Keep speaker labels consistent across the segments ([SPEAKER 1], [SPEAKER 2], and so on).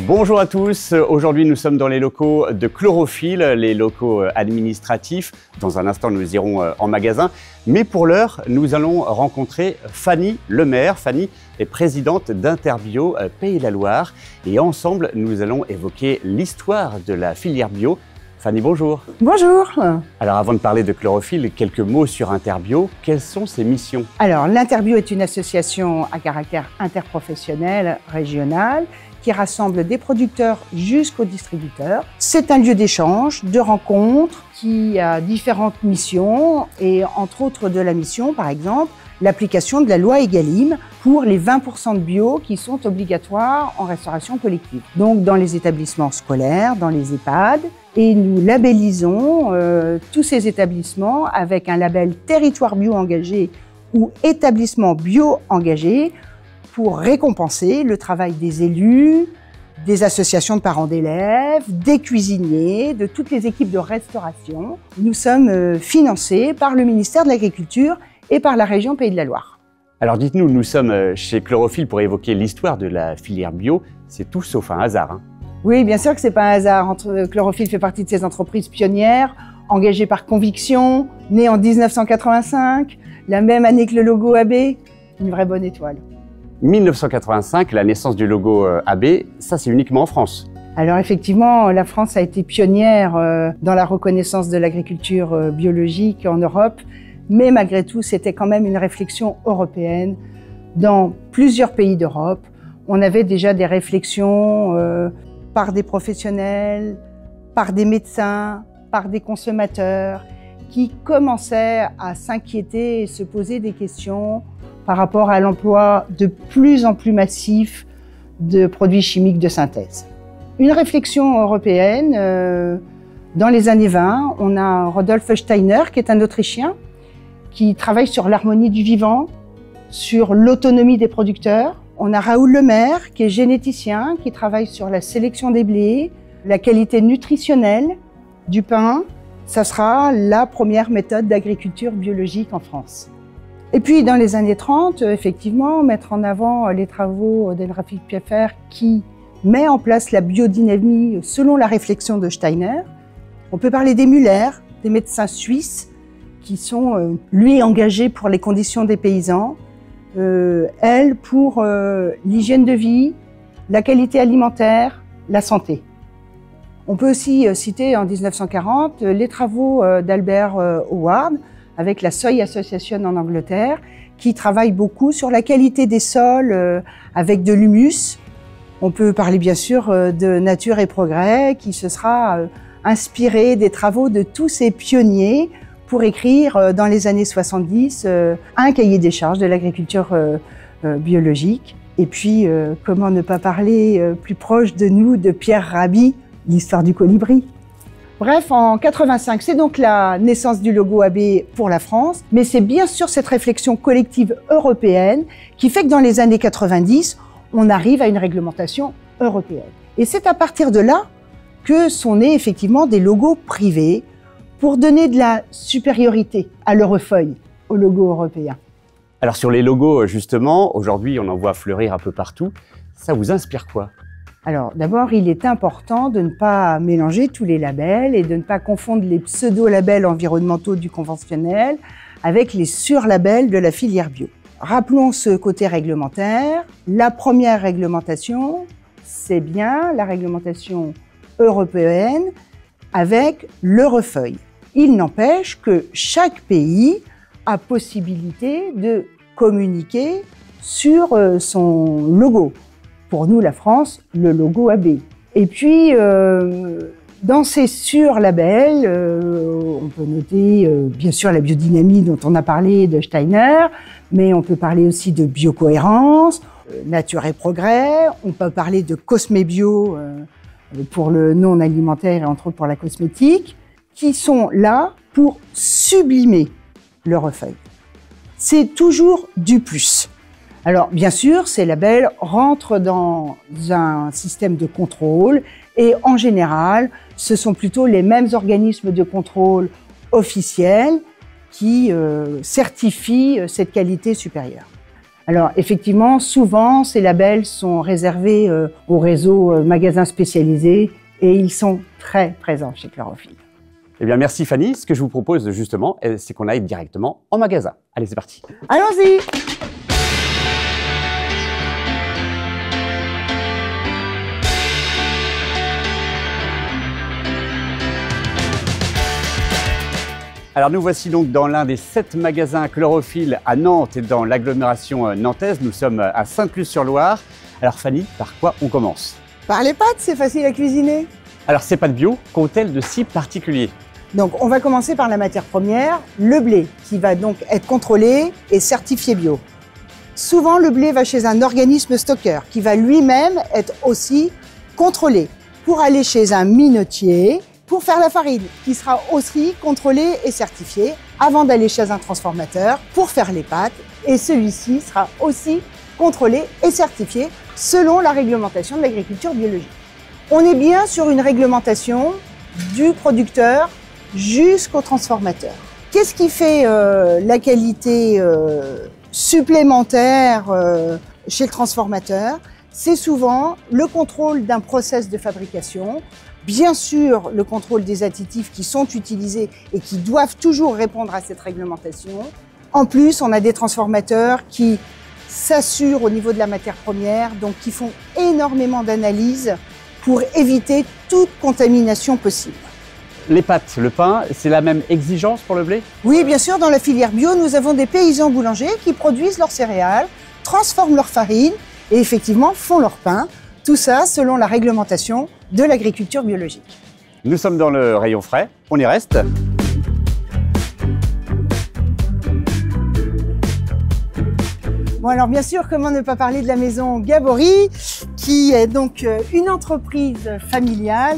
[SPEAKER 1] Bonjour à tous, aujourd'hui nous sommes dans les locaux de Chlorophylle, les locaux administratifs. Dans un instant nous irons en magasin, mais pour l'heure nous allons rencontrer Fanny Lemaire. Fanny est présidente d'Interbio Pays de la Loire et ensemble nous allons évoquer l'histoire de la filière bio. Fanny, bonjour.
[SPEAKER 2] Bonjour.
[SPEAKER 1] Alors avant de parler de Chlorophylle, quelques mots sur Interbio. Quelles sont ses missions?
[SPEAKER 2] Alors l'Interbio est une association à caractère interprofessionnel régional qui rassemble des producteurs jusqu'aux distributeurs. C'est un lieu d'échange, de rencontres, qui a différentes missions et entre autres de la mission, par exemple, l'application de la loi Egalim pour les 20% de bio qui sont obligatoires en restauration collective. Donc dans les établissements scolaires, dans les EHPAD, et nous labellisons tous ces établissements avec un label territoire bio engagé ou établissement bio engagé pour récompenser le travail des élus, des associations de parents d'élèves, des cuisiniers, de toutes les équipes de restauration. Nous sommes financés par le ministère de l'Agriculture et par la région Pays de la Loire.
[SPEAKER 1] Alors dites-nous, nous sommes chez Chlorophylle pour évoquer l'histoire de la filière bio. C'est tout sauf un hasard, hein.
[SPEAKER 2] Oui, bien sûr que c'est pas un hasard. Chlorophylle fait partie de ces entreprises pionnières, engagées par conviction, nées en 1985, la même année que le logo AB, une vraie bonne étoile.
[SPEAKER 1] 1985, la naissance du logo AB, ça c'est uniquement en France.
[SPEAKER 2] Alors effectivement, la France a été pionnière dans la reconnaissance de l'agriculture biologique en Europe, mais malgré tout, c'était quand même une réflexion européenne. Dans plusieurs pays d'Europe, on avait déjà des réflexions par des professionnels, par des médecins, par des consommateurs qui commençaient à s'inquiéter et se poser des questions par rapport à l'emploi de plus en plus massif de produits chimiques de synthèse. Une réflexion européenne, dans les années 20, on a Rudolf Steiner, qui est un Autrichien, qui travaille sur l'harmonie du vivant, sur l'autonomie des producteurs. On a Raoul Lemaire, qui est généticien, qui travaille sur la sélection des blés, la qualité nutritionnelle du pain. Ça sera la première méthode d'agriculture biologique en France. Et puis, dans les années 30, effectivement, mettre en avant les travaux d'Henri Pieffer qui met en place la biodynamie selon la réflexion de Steiner. On peut parler des Müller, des médecins suisses qui sont, lui, engagés pour les conditions des paysans, elle pour l'hygiène de vie, la qualité alimentaire, la santé. On peut aussi citer en 1940 les travaux d'Albert Howard avec la Soy Association en Angleterre qui travaille beaucoup sur la qualité des sols avec de l'humus. On peut parler bien sûr de Nature et Progrès qui se sera inspiré des travaux de tous ces pionniers pour écrire dans les années 70 un cahier des charges de l'agriculture biologique. Et puis, comment ne pas parler plus proche de nous de Pierre Rabhi, l'histoire du colibri. Bref, en 85, c'est donc la naissance du logo AB pour la France, mais c'est bien sûr cette réflexion collective européenne qui fait que dans les années 90, on arrive à une réglementation européenne. Et c'est à partir de là que sont nés effectivement des logos privés pour donner de la supériorité à l'Eurofeuille, au logo européen.
[SPEAKER 1] Alors sur les logos, justement, aujourd'hui on en voit fleurir un peu partout. Ça vous inspire quoi?
[SPEAKER 2] Alors d'abord, il est important de ne pas mélanger tous les labels et de ne pas confondre les pseudo-labels environnementaux du conventionnel avec les surlabels de la filière bio. Rappelons ce côté réglementaire. La première réglementation, c'est bien la réglementation européenne avec l'Eurofeuille. Il n'empêche que chaque pays a possibilité de communiquer sur son logo. Pour nous, la France, le logo AB. Et puis, dans ces surlabels, on peut noter bien sûr la biodynamie dont on a parlé de Steiner, mais on peut parler aussi de biocohérence, Nature et Progrès, on peut parler de Cosmébio pour le non alimentaire et entre autres pour la cosmétique, qui sont là pour sublimer l'Eurofeuille. C'est toujours du plus. Alors, bien sûr, ces labels rentrent dans un système de contrôle et en général, ce sont plutôt les mêmes organismes de contrôle officiels qui certifient cette qualité supérieure. Alors effectivement, souvent ces labels sont réservés au réseau magasins spécialisés et ils sont très présents chez Chlorophylle.
[SPEAKER 1] Eh bien merci Fanny, ce que je vous propose justement, c'est qu'on aille directement en magasin. Allez, c'est parti.
[SPEAKER 2] Allons-y!
[SPEAKER 1] Alors nous voici donc dans l'un des 7 magasins Chlorophylle à Nantes et dans l'agglomération nantaise. Nous sommes à Sainte-Luce-sur-Loire. Alors Fanny, par quoi on commence?
[SPEAKER 2] Par les pâtes, c'est facile à cuisiner.
[SPEAKER 1] Alors ces pâtes bio qu'ont-elles de si particulier?
[SPEAKER 2] Donc on va commencer par la matière première, le blé, qui va donc être contrôlé et certifié bio. Souvent le blé va chez un organisme stockeur qui va lui-même être aussi contrôlé pour aller chez un minotier pour faire la farine, qui sera aussi contrôlée et certifiée avant d'aller chez un transformateur pour faire les pâtes. Et celui-ci sera aussi contrôlé et certifié selon la réglementation de l'agriculture biologique. On est bien sur une réglementation du producteur jusqu'au transformateur. Qu'est-ce qui fait la qualité supplémentaire chez le transformateur? C'est souvent le contrôle d'un process de fabrication. Bien sûr, le contrôle des additifs qui sont utilisés et qui doivent toujours répondre à cette réglementation. En plus, on a des transformateurs qui s'assurent au niveau de la matière première, donc qui font énormément d'analyses pour éviter toute contamination possible.
[SPEAKER 1] Les pâtes, le pain, c'est la même exigence pour le blé?
[SPEAKER 2] Oui, bien sûr, dans la filière bio, nous avons des paysans boulangers qui produisent leurs céréales, transforment leur farine et effectivement font leur pain. Tout ça selon la réglementation de l'agriculture biologique.
[SPEAKER 1] Nous sommes dans le rayon frais, on y reste.
[SPEAKER 2] Bon alors bien sûr, comment ne pas parler de la maison Gabory, qui est donc une entreprise familiale,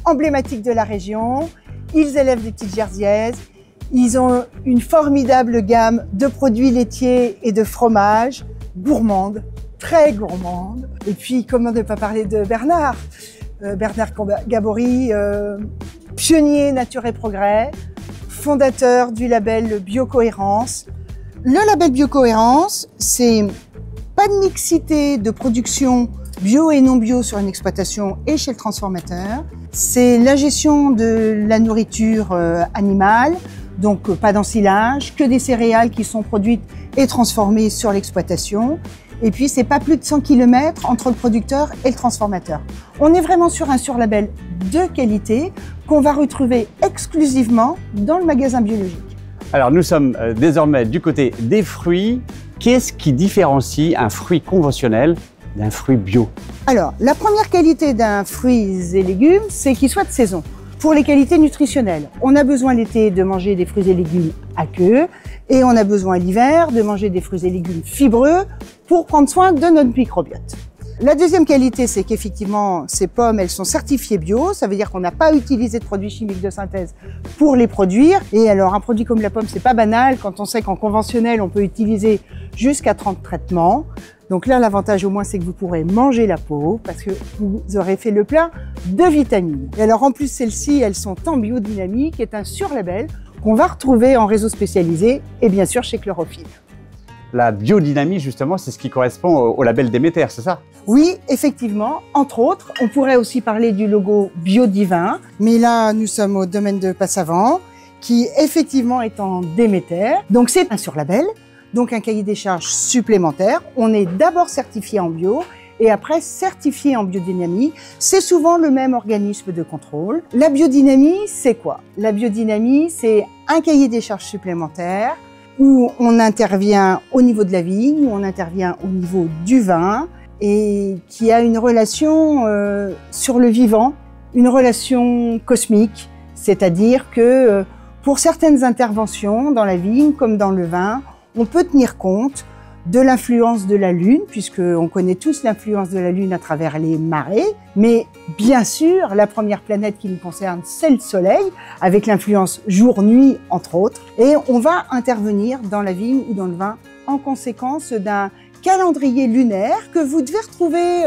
[SPEAKER 2] emblématique de la région. Ils élèvent des petites jersiaises, ils ont une formidable gamme de produits laitiers et de fromages, gourmandes, très gourmande. Et puis, comment ne pas parler de Bernard Gabory, pionnier Nature et Progrès, fondateur du label Biocohérence. Le label Biocohérence, c'est pas de mixité de production bio et non bio sur une exploitation et chez le transformateur. C'est la gestion de la nourriture animale, donc pas d'ensilage, que des céréales qui sont produites et transformées sur l'exploitation. Et puis, c'est pas plus de 100 km entre le producteur et le transformateur. On est vraiment sur un surlabel de qualité qu'on va retrouver exclusivement dans le magasin biologique.
[SPEAKER 1] Alors, nous sommes désormais du côté des fruits. Qu'est-ce qui différencie un fruit conventionnel d'un fruit bio?
[SPEAKER 2] Alors, la première qualité d'un fruit et légumes, c'est qu'il soit de saison. Pour les qualités nutritionnelles, on a besoin l'été de manger des fruits et légumes à queue et on a besoin l'hiver de manger des fruits et légumes fibreux pour prendre soin de notre microbiote. La deuxième qualité, c'est qu'effectivement, ces pommes, elles sont certifiées bio. Ça veut dire qu'on n'a pas utilisé de produits chimiques de synthèse pour les produire. Et alors, un produit comme la pomme, c'est pas banal quand on sait qu'en conventionnel, on peut utiliser jusqu'à 30 traitements. Donc là, l'avantage au moins, c'est que vous pourrez manger la peau parce que vous aurez fait le plein de vitamines. Et alors, en plus, celles-ci, elles sont en biodynamie, qui est un surlabel qu'on va retrouver en réseau spécialisé et bien sûr chez Chlorophylle.
[SPEAKER 1] La biodynamie, justement, c'est ce qui correspond au label Déméter, c'est ça?
[SPEAKER 2] Oui, effectivement. Entre autres, on pourrait aussi parler du logo Biodivin. Mais là, nous sommes au domaine de Passavant, qui effectivement est en Déméter. Donc c'est un surlabel, donc un cahier des charges supplémentaire. On est d'abord certifié en bio et après certifié en biodynamie. C'est souvent le même organisme de contrôle. La biodynamie, c'est quoi? La biodynamie, c'est un cahier des charges supplémentaire où on intervient au niveau de la vigne, où on intervient au niveau du vin, et qui a une relation sur le vivant, une relation cosmique, c'est-à-dire que pour certaines interventions dans la vigne comme dans le vin, on peut tenir compte de l'influence de la Lune, puisqu'on connaît tous l'influence de la Lune à travers les marées, mais bien sûr, la première planète qui nous concerne, c'est le Soleil, avec l'influence jour-nuit, entre autres, et on va intervenir dans la vigne ou dans le vin en conséquence d'un calendrier lunaire que vous devez retrouver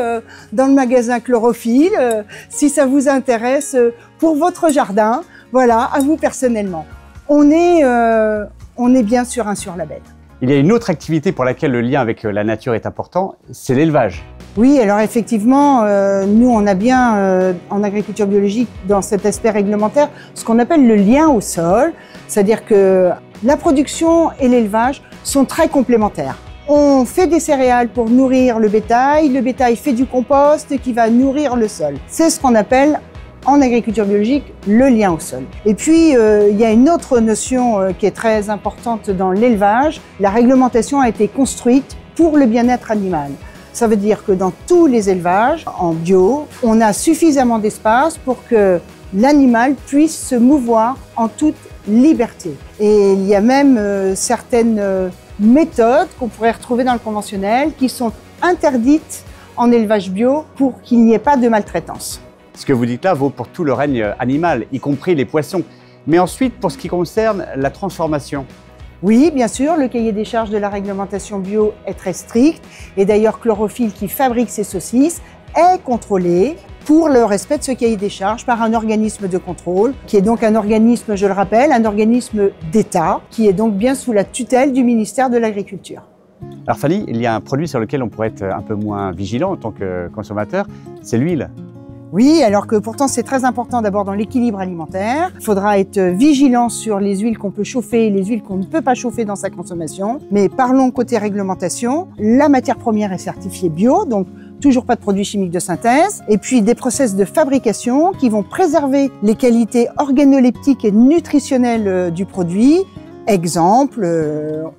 [SPEAKER 2] dans le magasin Chlorophylle, si ça vous intéresse, pour votre jardin, voilà, à vous personnellement. On est bien sur un surlabel.
[SPEAKER 1] Il y a une autre activité pour laquelle le lien avec la nature est important, c'est l'élevage.
[SPEAKER 2] Oui, alors effectivement, nous on a bien en agriculture biologique dans cet aspect réglementaire ce qu'on appelle le lien au sol, c'est-à-dire que la production et l'élevage sont très complémentaires. On fait des céréales pour nourrir le bétail fait du compost qui va nourrir le sol. C'est ce qu'on appelle en agriculture biologique le lien au sol. Et puis il y a une autre notion qui est très importante dans l'élevage. La réglementation a été construite pour le bien-être animal. Ça veut dire que dans tous les élevages en bio, on a suffisamment d'espace pour que l'animal puisse se mouvoir en toute liberté. Et il y a même certaines méthodes qu'on pourrait retrouver dans le conventionnel qui sont interdites en élevage bio pour qu'il n'y ait pas de maltraitance.
[SPEAKER 1] Ce que vous dites là vaut pour tout le règne animal, y compris les poissons. Mais ensuite, pour ce qui concerne la transformation.
[SPEAKER 2] Oui, bien sûr, le cahier des charges de la réglementation bio est très strict. Et d'ailleurs, Chlorophylle, qui fabrique ces saucisses, est contrôlé pour le respect de ce cahier des charges par un organisme de contrôle, qui est donc un organisme, je le rappelle, un organisme d'État, qui est donc bien sous la tutelle du ministère de l'Agriculture.
[SPEAKER 1] Alors Fanny, il y a un produit sur lequel on pourrait être un peu moins vigilant en tant que consommateur, c'est l'huile.
[SPEAKER 2] Oui, alors que pourtant c'est très important d'abord dans l'équilibre alimentaire. Il faudra être vigilant sur les huiles qu'on peut chauffer et les huiles qu'on ne peut pas chauffer dans sa consommation. Mais parlons côté réglementation, la matière première est certifiée bio, donc toujours pas de produits chimiques de synthèse, et puis des process de fabrication qui vont préserver les qualités organoleptiques et nutritionnelles du produit. Exemple,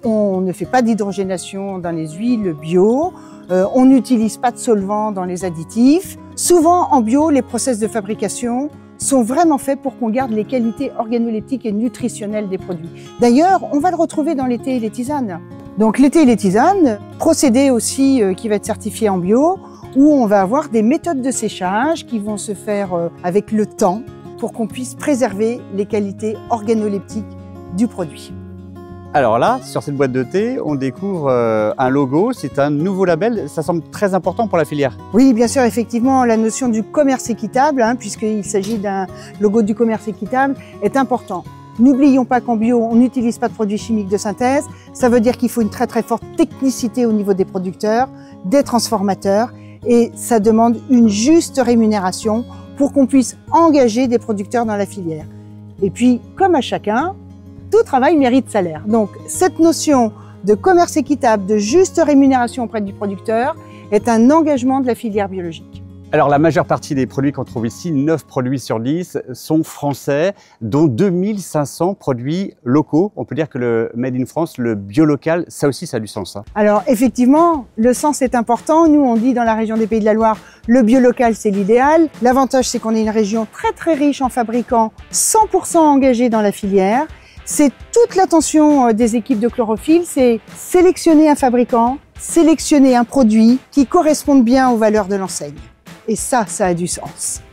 [SPEAKER 2] on ne fait pas d'hydrogénation dans les huiles bio, on n'utilise pas de solvants dans les additifs. Souvent en bio, les process de fabrication sont vraiment faits pour qu'on garde les qualités organoleptiques et nutritionnelles des produits. D'ailleurs, on va le retrouver dans les thés et les tisanes. Donc les thés et les tisanes, procédé aussi qui va être certifié en bio, où on va avoir des méthodes de séchage qui vont se faire avec le temps pour qu'on puisse préserver les qualités organoleptiques du produit.
[SPEAKER 1] Alors là, sur cette boîte de thé, on découvre un logo, c'est un nouveau label, ça semble très important pour la filière.
[SPEAKER 2] Oui, bien sûr, effectivement, la notion du commerce équitable, puisqu'il s'agit d'un logo du commerce équitable, est important. N'oublions pas qu'en bio, on n'utilise pas de produits chimiques de synthèse, ça veut dire qu'il faut une très très forte technicité au niveau des producteurs, des transformateurs, et ça demande une juste rémunération pour qu'on puisse engager des producteurs dans la filière. Et puis, comme à chacun, tout travail mérite salaire. Donc, cette notion de commerce équitable, de juste rémunération auprès du producteur, est un engagement de la filière biologique.
[SPEAKER 1] Alors, la majeure partie des produits qu'on trouve ici, 9 produits sur 10, sont français, dont 2500 produits locaux. On peut dire que le Made in France, le bio local, ça aussi, ça a du sens.
[SPEAKER 2] Alors, effectivement, le sens est important. Nous, on dit dans la région des Pays de la Loire, le bio local, c'est l'idéal. L'avantage, c'est qu'on est une région très, très riche en fabricants, 100% engagés dans la filière. C'est toute l'attention des équipes de Chlorophylle, c'est sélectionner un fabricant, sélectionner un produit qui corresponde bien aux valeurs de l'enseigne. Et ça a du sens.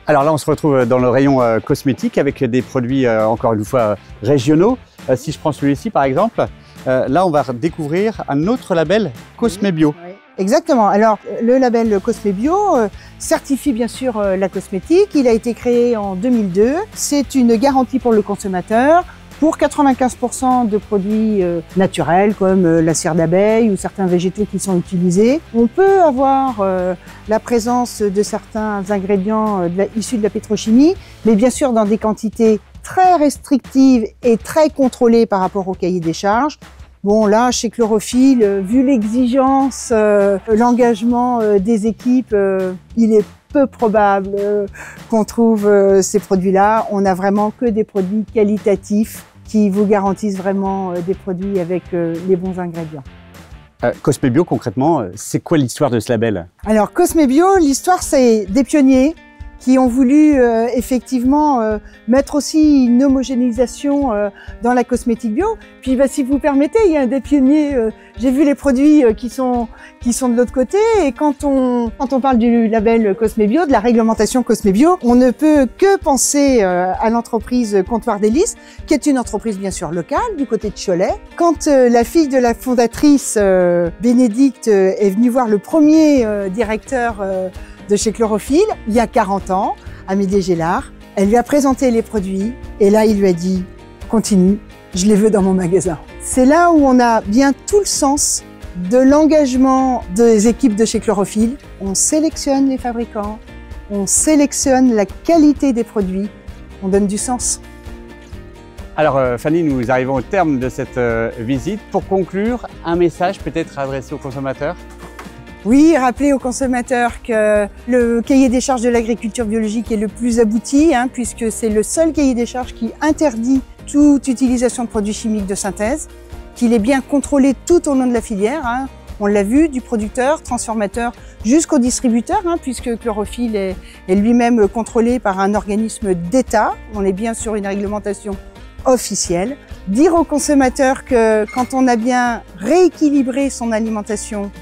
[SPEAKER 1] Alors là, on se retrouve dans le rayon cosmétique avec des produits, encore une fois, régionaux. Si je prends celui-ci, par exemple, là, on va découvrir un autre label Cosme Bio.
[SPEAKER 2] Oui. Exactement. Alors, le label Cosme Bio certifie bien sûr la cosmétique. Il a été créé en 2002. C'est une garantie pour le consommateur. Pour 95% de produits naturels comme la cire d'abeille ou certains végétaux qui sont utilisés, on peut avoir la présence de certains ingrédients issus de la pétrochimie, mais bien sûr dans des quantités très restrictives et très contrôlées par rapport au cahier des charges. Bon là, chez Chlorophylle, vu l'exigence, l'engagement des équipes, il est peu probable qu'on trouve ces produits-là. On n'a vraiment que des produits qualitatifs qui vous garantissent vraiment des produits avec les bons ingrédients.
[SPEAKER 1] Cosme Bio, concrètement, c'est quoi l'histoire de ce label?
[SPEAKER 2] Alors, Cosme Bio, l'histoire, c'est des pionniers qui ont voulu effectivement mettre aussi une homogénéisation dans la cosmétique bio. Puis si vous permettez, il y a un des pionniers, j'ai vu les produits qui sont de l'autre côté, et quand on parle du label Cosme Bio, de la réglementation Cosme Bio, on ne peut que penser à l'entreprise Comptoir Délices, qui est une entreprise bien sûr locale du côté de Cholet. Quand la fille de la fondatrice Bénédicte est venue voir le premier directeur de chez Chlorophylle, il y a 40 ans, Amélie Gélard, elle lui a présenté les produits et là il lui a dit « Continue, je les veux dans mon magasin ». C'est là où on a bien tout le sens de l'engagement des équipes de chez Chlorophylle. On sélectionne les fabricants, on sélectionne la qualité des produits, on donne du sens.
[SPEAKER 1] Alors Fanny, nous arrivons au terme de cette visite. Pour conclure, un message peut-être adressé aux consommateurs?
[SPEAKER 2] Oui, rappeler aux consommateurs que le cahier des charges de l'agriculture biologique est le plus abouti, puisque c'est le seul cahier des charges qui interdit toute utilisation de produits chimiques de synthèse, qu'il est bien contrôlé tout au long de la filière. On l'a vu, du producteur, transformateur, jusqu'au distributeur, puisque Chlorophylle est lui-même contrôlé par un organisme d'État. On est bien sur une réglementation officielle. Dire aux consommateurs que quand on a bien rééquilibré son alimentation,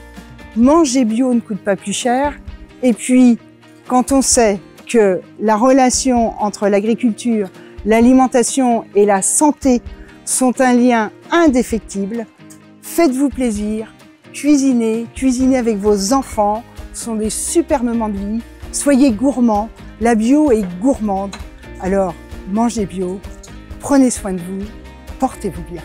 [SPEAKER 2] manger bio ne coûte pas plus cher. Et puis, quand on sait que la relation entre l'agriculture, l'alimentation et la santé sont un lien indéfectible, faites-vous plaisir, cuisinez avec vos enfants, ce sont des super moments de vie. Soyez gourmands, la bio est gourmande. Alors, mangez bio, prenez soin de vous, portez-vous bien.